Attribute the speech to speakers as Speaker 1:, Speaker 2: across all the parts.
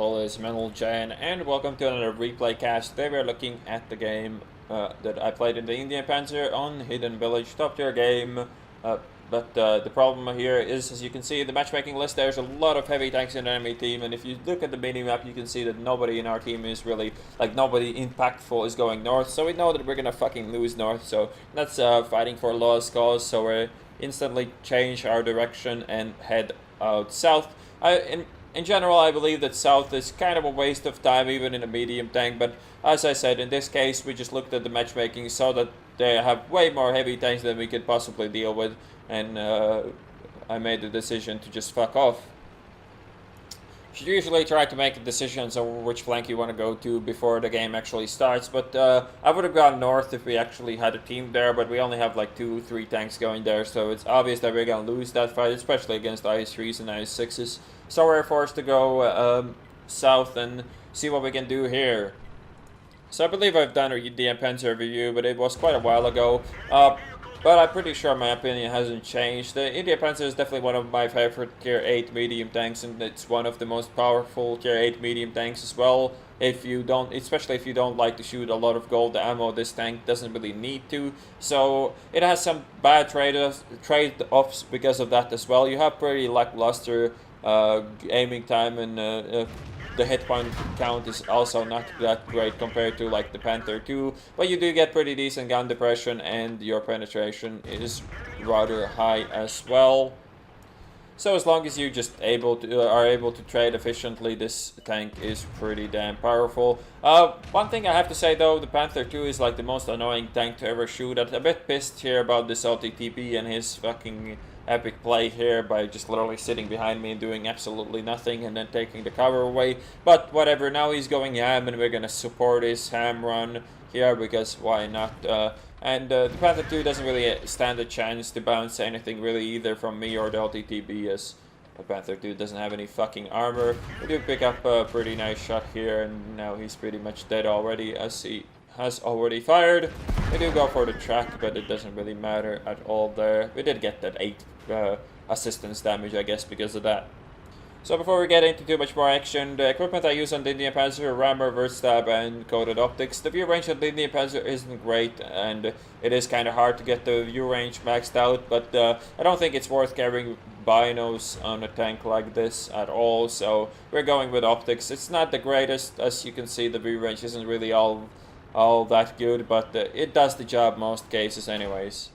Speaker 1: call is Mental Jan, and welcome to another replay cast. Today we are looking at the game that I played in the Indien Pz on Hidden Village, top tier game. But the problem here is, as you can see in the matchmaking list, there's a lot of heavy tanks in the enemy team, and if you look at the mini-map, you can see that nobody in our team is really, nobody impactful is going north, so we know that we're gonna fucking lose north, so that's fighting for a lost cause, so we instantly change our direction and head out south. In general, I believe that south is kind of a waste of time, even in a medium tank, but as I said, in this case, we just looked at the matchmaking, saw that they have way more heavy tanks than we could possibly deal with, and I made the decision to just fuck off. You should usually try to make decisions on which flank you want to go to before the game actually starts, but I would have gone north if we actually had a team there, but we only have like 2-3 tanks going there, so it's obvious that we're gonna lose that fight, especially against IS-3s and IS-6s. So we're forced to go south and see what we can do here. So I believe I've done a Indien Pz review, but it was quite a while ago. But I'm pretty sure my opinion hasn't changed. The Indien Pz is definitely one of my favorite tier 8 medium tanks, and it's one of the most powerful tier 8 medium tanks as well. Especially if you don't like to shoot a lot of gold ammo, this tank doesn't really need to. So it has some bad trade-offs because of that as well. You have pretty lackluster aiming time, and the hit point count is also not that great compared to like the Panther 2, but you do get pretty decent gun depression, and your penetration is rather high as well. So as long as you just are able to trade efficiently, this tank is pretty damn powerful. One thing I have to say though, the Panther 2 is like the most annoying tank to ever shoot at. A bit pissed here about this LTTP and his fucking epic play here by just literally sitting behind me and doing absolutely nothing and then taking the cover away. But whatever, now he's going ham and we're gonna support his ham run here because why not? The Panther 2 doesn't really stand a chance to bounce anything really either from me or the LTTB, as the Panther 2 doesn't have any fucking armor. We do pick up a pretty nice shot here, and now he's pretty much dead already as he has already fired. We do go for the track, but it doesn't really matter at all there. We did get that 8 assistance damage, I guess, because of that. So before we get into too much more action, the equipment I use on the Indien Pz are rammer, vertstab, and coated optics. The view range on the Indien Pz isn't great, and it is kind of hard to get the view range maxed out, but I don't think it's worth carrying binos on a tank like this at all, so we're going with optics. It's not the greatest, as you can see the view range isn't really all that good, but it does the job most cases anyways.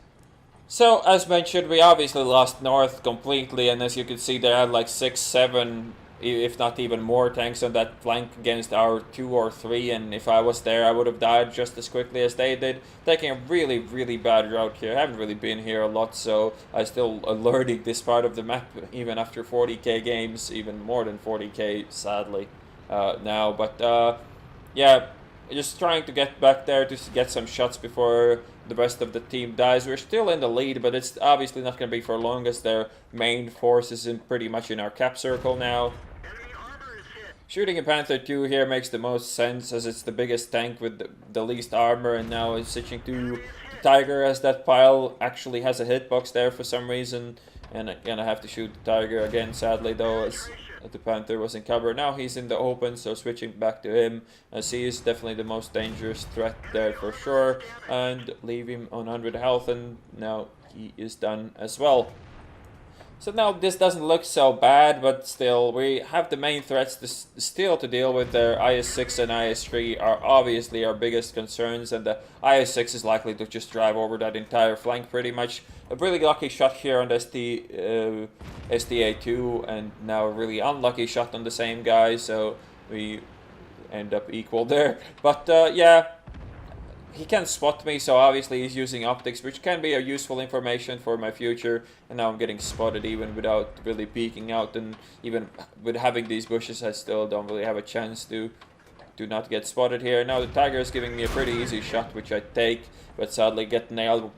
Speaker 1: So, as mentioned, we obviously lost north completely, and as you can see, they had like 6, 7, if not even more tanks on that flank against our 2 or 3, and if I was there, I would have died just as quickly as they did, taking a really, really bad route here. I haven't really been here a lot, so I'm still learning this part of the map, even after 40k games, even more than 40k, sadly, now, but, yeah, just trying to get back there to get some shots before the rest of the team dies. We're still in the lead, but it's obviously not going to be for long, as their main force is pretty much in our cap circle now. Shooting a Panther 2 here makes the most sense, as it's the biggest tank with the least armor, and now it's switching to the Tiger, as that pile actually has a hitbox there for some reason, and I'm gonna have to shoot the Tiger again, sadly though, as the Panther was in cover. Now he's in the open, so switching back to him, as he is definitely the most dangerous threat there for sure, and leave him on 100 health, and now he is done as well. So now this doesn't look so bad, but still, we have the main threats still to deal with. Their IS-6 and IS-3 are obviously our biggest concerns, and the IS-6 is likely to just drive over that entire flank pretty much. A really lucky shot here on the SDA-2, and now a really unlucky shot on the same guy, so we end up equal there. But yeah, he can spot me, so obviously he's using optics, which can be a useful information for my future. And now I'm getting spotted even without really peeking out, and even with having these bushes, I still don't really have a chance to not get spotted here. Now the Tiger is giving me a pretty easy shot, which I take, but sadly get nailed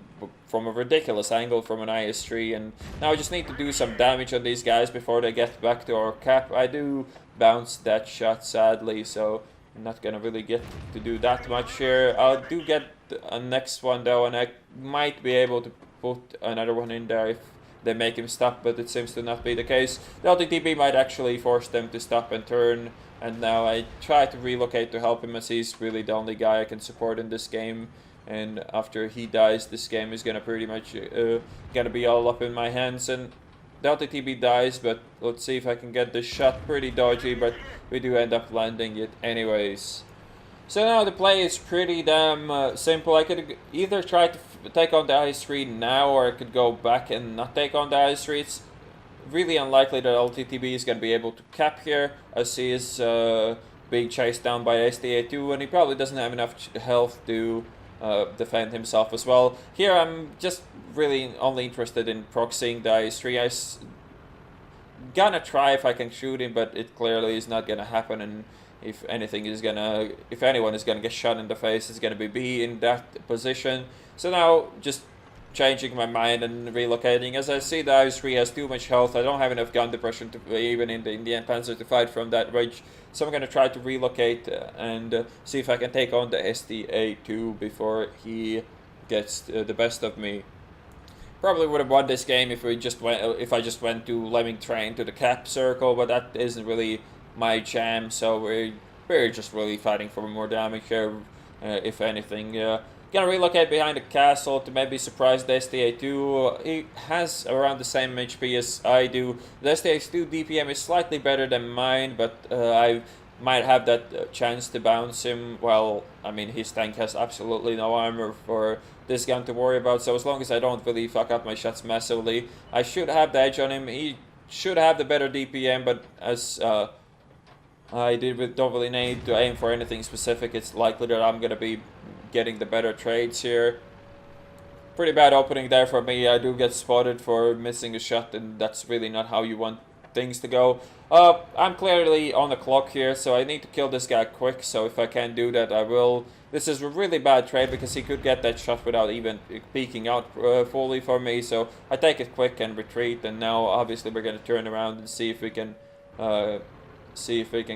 Speaker 1: from a ridiculous angle from an IS-3, and now I just need to do some damage on these guys before they get back to our cap. I do bounce that shot, sadly, so I'm not gonna really get to do that much here. I do get a next one though, and I might be able to put another one in there if they make him stop, but it seems to not be the case. The LTTB might actually force them to stop and turn, and now I try to relocate to help him, as he's really the only guy I can support in this game. And after he dies, this game is gonna pretty much gonna be all up in my hands. And the LTTB dies, but let's see if I can get this shot. Pretty dodgy, but we do end up landing it anyways. So now the play is pretty damn simple. I could either try to take on the IS-3 now, or I could go back and not take on the IS-3. It's really unlikely that LTTB is going to be able to cap here, as he is being chased down by SDA2, and he probably doesn't have enough health to defend himself as well. Here I'm just really only interested in proxying the IS-3. I'm gonna try if I can shoot him, but it clearly is not gonna happen, and if anything is gonna, if anyone is gonna get shot in the face, it's gonna be B in that position. So now just changing my mind and relocating, as I see the IS-3 has too much health. I don't have enough gun depression to even in the Indien Pz to fight from that range. So I'm gonna try to relocate and see if I can take on the SDA2 before he gets the best of me. Probably would have won this game if I just went to Lemming Train to the cap circle, but that isn't really my jam. So we're just really fighting for more damage here, if anything. Gonna relocate behind the castle to maybe surprise the SDA2. He has around the same HP as I do. The SDA2 DPM is slightly better than mine, but I might have that chance to bounce him. Well, I mean, his tank has absolutely no armor for this gun to worry about, so as long as I don't really fuck up my shots massively, I should have the edge on him. He should have the better DPM, but as I don't really need to aim for anything specific, it's likely that I'm gonna be getting the better trades here. Pretty bad opening there for me. I do get spotted for missing a shot, and that's really not how you want things to go. I'm clearly on the clock here, so I need to kill this guy quick, so if I can do that, I will. This is a really bad trade because he could get that shot without even peeking out fully for me, so I take it quick and retreat, and now obviously we're going to turn around and see if we can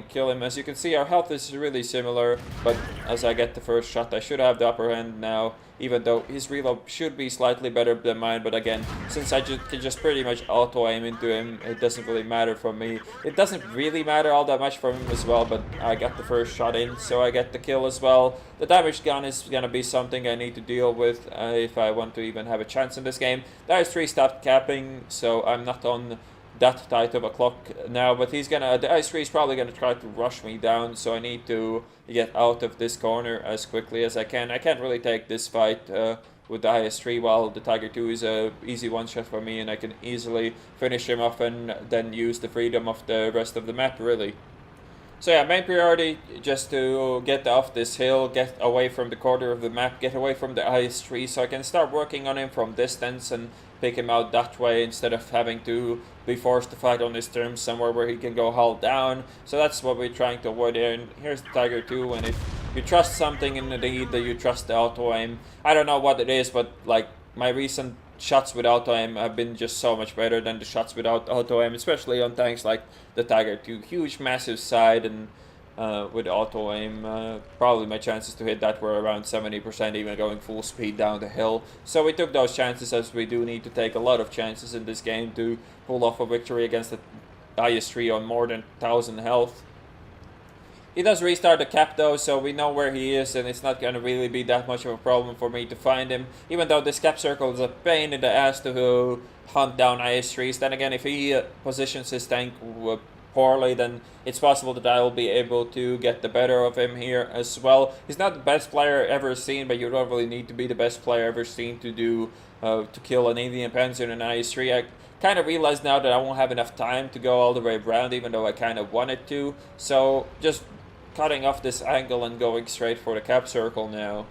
Speaker 1: kill him. As you can see, our health is really similar, but as I get the first shot, I should have the upper hand now, even though his reload should be slightly better than mine. But again, since I can just pretty much auto-aim into him, it doesn't really matter for me. It doesn't really matter all that much for him as well, but I got the first shot in, so I get the kill as well. The damage gun is going to be something I need to deal with if I want to even have a chance in this game. The IS-3 stopped capping, so I'm not on that tight of a clock now, but the IS-3 is probably gonna try to rush me down, so I need to get out of this corner as quickly as I can. I can't really take this fight with the IS-3, while the Tiger 2 is a easy one-shot for me, and I can easily finish him off and then use the freedom of the rest of the map, really. So yeah, main priority just to get off this hill, get away from the corner of the map, get away from the IS-3, so I can start working on him from distance and pick him out that way, instead of having to be forced to fight on his terms somewhere where he can go hull down. So that's what we're trying to avoid here. And here's the Tiger 2, and if you trust something in the lead, that you trust the auto aim. I don't know what it is, but like my recent shots with auto aim have been just so much better than the shots without auto aim, especially on tanks like the Tiger 2. Huge, massive side, and with auto aim, probably my chances to hit that were around 70%, even going full speed down the hill. So we took those chances, as we do need to take a lot of chances in this game to pull off a victory against the IS-3 on more than 1,000 health. He does restart the cap though, so we know where he is, and it's not going to really be that much of a problem for me to find him, even though this cap circle is a pain in the ass to hunt down IS-3s. Then again, if he positions his tank poorly, then it's possible that I will be able to get the better of him here as well. He's not the best player ever seen, but you don't really need to be the best player ever seen to kill an Indien Pz and an IS-3. I kind of realize now that I won't have enough time to go all the way around, even though I kind of wanted to. So just cutting off this angle and going straight for the cap circle now.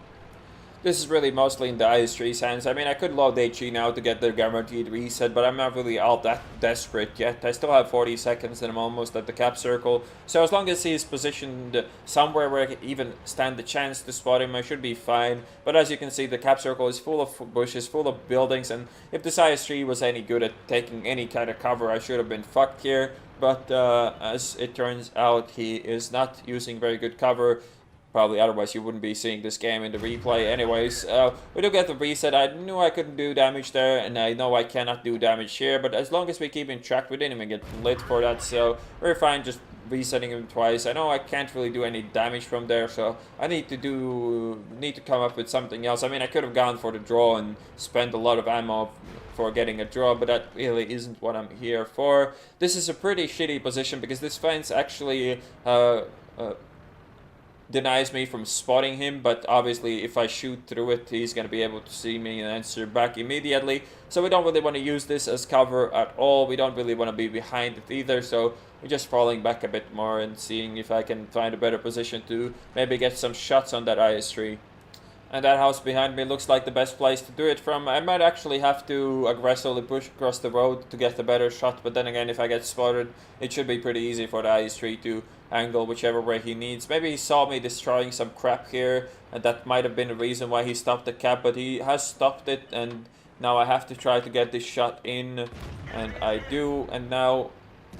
Speaker 1: This is really mostly in the IS-3's hands. I mean, I could load HE now to get the guaranteed reset, but I'm not really all that desperate yet. I still have 40 seconds and I'm almost at the cap circle. So as long as he's positioned somewhere where I can even stand the chance to spot him, I should be fine. But as you can see, the cap circle is full of bushes, full of buildings, and if this IS-3 was any good at taking any kind of cover, I should have been fucked here. But as it turns out, he is not using very good cover. Probably otherwise you wouldn't be seeing this game in the replay. Anyways, we do get the reset. I knew I couldn't do damage there, and I know I cannot do damage here, but as long as we keep in track, we didn't even get lit for that, so we're fine just resetting him twice. I know I can't really do any damage from there, so I need to come up with something else. I mean, I could have gone for the draw and spent a lot of ammo for getting a draw, but that really isn't what I'm here for. This is a pretty shitty position because this fence actually denies me from spotting him, but obviously if I shoot through it, he's going to be able to see me and answer back immediately. So we don't really want to use this as cover at all. We don't really want to be behind it either, so we're just falling back a bit more and seeing if I can find a better position to maybe get some shots on that IS-3. And that house behind me looks like the best place to do it from. I might actually have to aggressively push across the road to get a better shot, but then again, if I get spotted, it should be pretty easy for the IS-3 to angle whichever way he needs. Maybe he saw me destroying some crap here, and that might have been the reason why he stopped the cap, but he has stopped it, and now I have to try to get this shot in, and I do, and now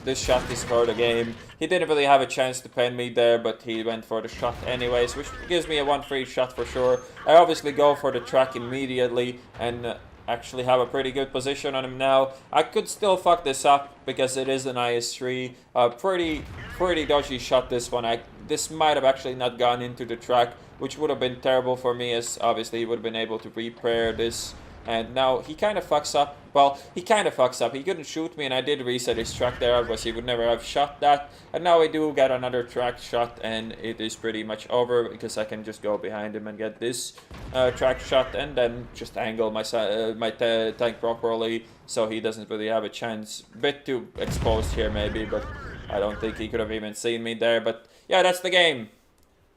Speaker 1: this shot is for the game. He didn't really have a chance to pen me there, but he went for the shot anyways, which gives me a 1-free shot for sure. I obviously go for the track immediately and actually have a pretty good position on him now. I could still fuck this up because it is an IS-3. Pretty dodgy shot this one. This might have actually not gone into the track, which would have been terrible for me, as obviously he would have been able to repair this. And now he kind of fucks up. Well, he kind of fucks up. He couldn't shoot me, and I did reset his track there, otherwise he would never have shot that. And now I do get another track shot, and it is pretty much over because I can just go behind him and get this track shot, and then just angle my tank properly so he doesn't really have a chance. Bit too exposed here maybe, but I don't think he could have even seen me there. But yeah, that's the game.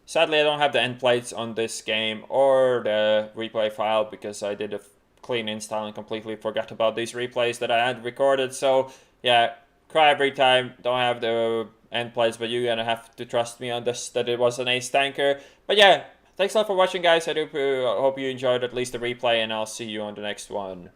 Speaker 1: Sadly, I don't have the end plates on this game or the replay file because I did a clean install and completely forgot about these replays that I had recorded. So yeah, cry every time, don't have the end plates, but you're gonna have to trust me on this, that it was an ace tanker. But yeah, thanks a lot for watching, guys. I do hope you enjoyed at least the replay, and I'll see you on the next one.